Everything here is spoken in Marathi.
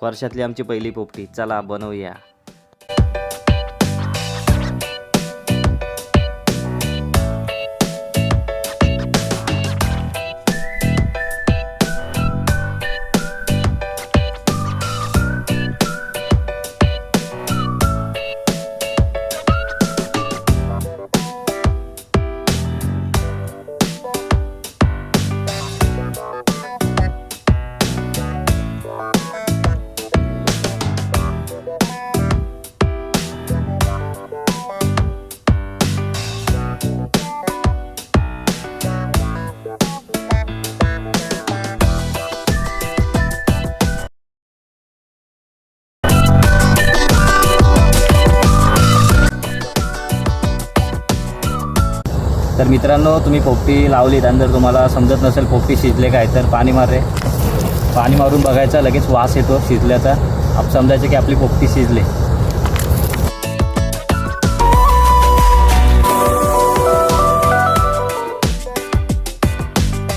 वर्षातली आमची पहिली पोपटी. चला बनवूया. तर मित्रांनो, तुम्ही पोपटी लावलीत आणि जर तुम्हाला समजत नसेल पोपटी शिजले काय, तर पाणी मारून बघायचं. लगेच वास येतो शिजल्याचा. आप समजायचं की आपली पोपटी शिजले.